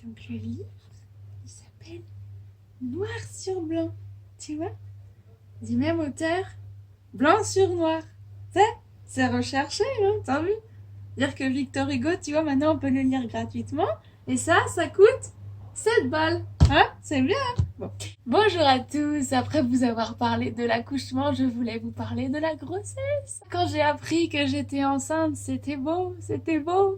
Donc le livre, il s'appelle Noir sur blanc, tu vois? Du même auteur, blanc sur noir. C'est recherché, hein, t'as vu? Dire que Victor Hugo, tu vois, maintenant on peut le lire gratuitement. Et ça coûte 7 balles. Hein? C'est bien, hein? Bon. Bonjour à tous. Après vous avoir parlé de l'accouchement, je voulais vous parler de la grossesse. Quand j'ai appris que j'étais enceinte, c'était beau,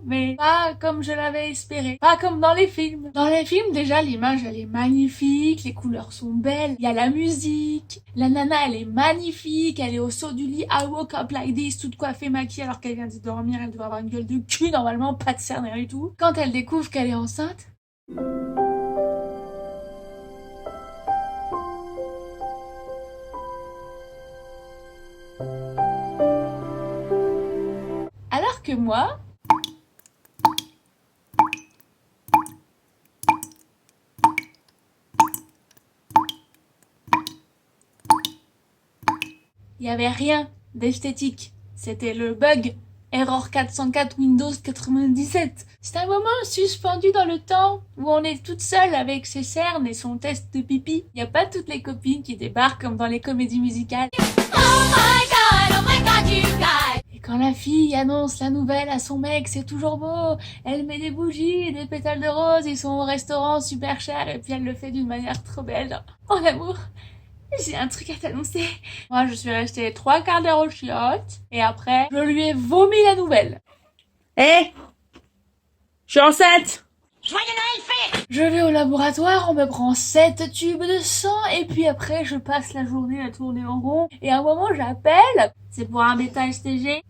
mais pas comme je l'avais espéré. Pas comme dans les films. Dans les films, déjà, l'image, elle est magnifique, les couleurs sont belles, il y a la musique, la nana, elle est magnifique, elle est au saut du lit, I woke up like this, toute coiffée, maquillée, alors qu'elle vient de dormir, elle doit avoir une gueule de cul, normalement, pas de cernes, rien du tout. Quand elle découvre qu'elle est enceinte, alors que moi, il y avait rien d'esthétique. C'était le bug. Error 404 Windows 97. C'est un moment suspendu dans le temps où on est toute seule avec ses cernes et son test de pipi. Il n'y a pas toutes les copines qui débarquent comme dans les comédies musicales. Oh my god, you guys! Et quand la fille annonce la nouvelle à son mec, c'est toujours beau. Elle met des bougies, des pétales de rose, ils sont au restaurant super cher et puis elle le fait d'une manière trop belle. En amour. J'ai un truc à t'annoncer. Moi, je suis restée 3 quarts d'heure au chiottes, et après, je lui ai vomi la nouvelle. Hé! Je suis enceinte! Joyeux Noël, fait! Je vais au laboratoire, on me prend 7 tubes de sang, et puis après, je passe la journée à tourner en rond, et à un moment, j'appelle. C'est pour un bêta STG.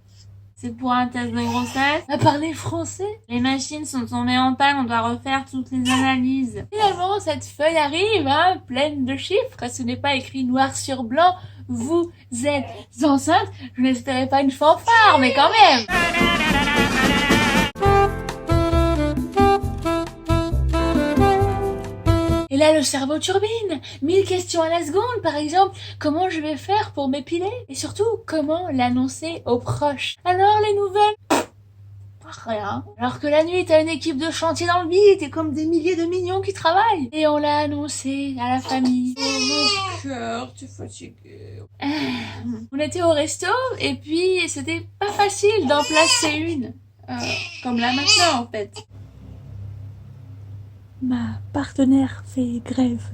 C'est pour un test de grossesse. À parler français. Les machines sont tombées en panne, on doit refaire toutes les analyses. Finalement, cette feuille arrive, hein, pleine de chiffres. Ce n'est pas écrit noir sur blanc. Vous êtes enceinte. Je n'espérais pas une fanfare, mais quand même. Et là, le cerveau turbine. 1000 questions à la seconde, par exemple. Comment je vais faire pour m'épiler? Et surtout, comment l'annoncer aux proches? Alors, les nouvelles? Rien. Alors que la nuit, t'as une équipe de chantier dans le vide, et comme des milliers de mignons qui travaillent. Et on l'a annoncé à la famille. Oh mon cœur, tu es fatiguée. On était au resto, et puis c'était pas facile d'en placer une. Comme là maintenant, en fait. Ma partenaire fait grève.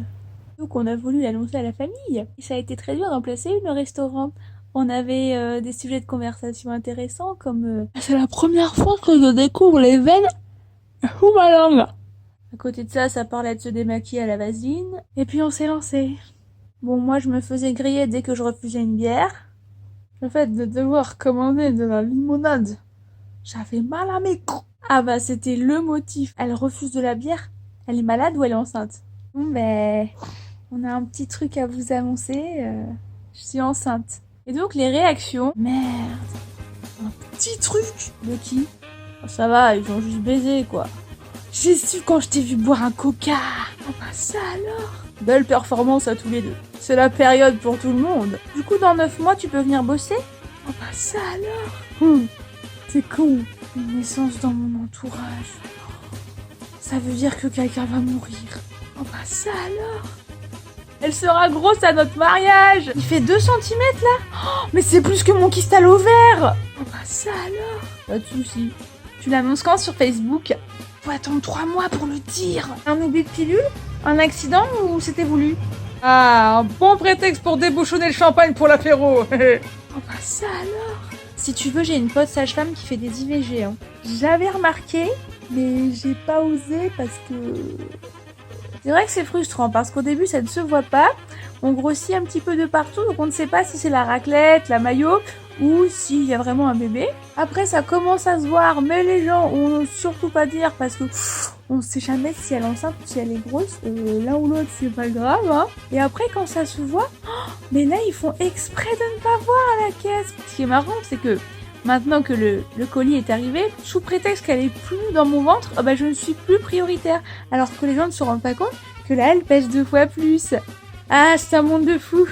Donc on a voulu l'annoncer à la famille. Et ça a été très dur d'en placer une au restaurant. On avait des sujets de conversation intéressants comme c'est la première fois que je découvre les veines sous ma langue. À côté de ça, ça parlait de se démaquiller à la vaseline. Et puis on s'est lancé. Bon, moi je me faisais griller dès que je refusais une bière. Le fait de devoir commander de la limonade, j'avais mal à mes coups. Ah bah c'était le motif. Elle refuse de la bière. Elle est malade ou elle est enceinte? Bon ben, on a un petit truc à vous annoncer. Je suis enceinte. Et donc les réactions. Merde. Un petit truc. De qui? Oh, ça va, ils ont juste baisé quoi. J'ai su quand je t'ai vu boire un coca. Oh bah ça alors. Belle performance à tous les deux. C'est la période pour tout le monde. Du coup dans 9 mois tu peux venir bosser? Oh bah ça alors. C'est con. Une naissance dans mon entourage. Ça veut dire que quelqu'un va mourir. Oh bah ça alors. Elle sera grosse à notre mariage. Il fait 2 cm là. Oh, mais c'est plus que mon kyste à l'ovaire. Oh bah ça alors. Pas de soucis. Tu l'annonces quand sur Facebook? Faut attendre 3 mois pour le dire. Un oubli de pilule? Un accident ou c'était voulu? Ah, un bon prétexte pour débouchonner le champagne pour l'apéro. Oh bah ça alors. Si tu veux, j'ai une pote sage-femme qui fait des IVG. Hein. J'avais remarqué, mais j'ai pas osé parce que... C'est vrai que c'est frustrant parce qu'au début ça ne se voit pas, on grossit un petit peu de partout donc on ne sait pas si c'est la raclette, la maillot ou s'il y a vraiment un bébé. Après ça commence à se voir mais les gens ont surtout pas dire parce que on sait jamais si elle est enceinte ou si elle est grosse, l'un ou l'autre c'est pas grave hein. Et après quand ça se voit, mais là ils font exprès de ne pas voir à la caisse. Ce qui est marrant c'est que maintenant que le colis est arrivé, sous prétexte qu'elle est plus dans mon ventre, oh bah je ne suis plus prioritaire. Alors que les gens ne se rendent pas compte que là, elle pèse 2 fois plus. Ah, c'est un monde de fous.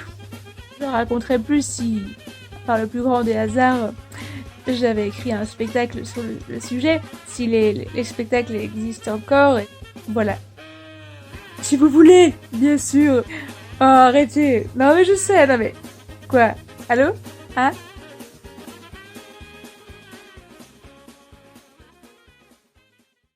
Je raconterai plus si, par le plus grand des hasards, j'avais écrit un spectacle sur le sujet. Si les spectacles existent encore. Voilà. Si vous voulez, bien sûr. Oh, arrêtez. Non mais je sais, non mais... Quoi? Allô? Hein?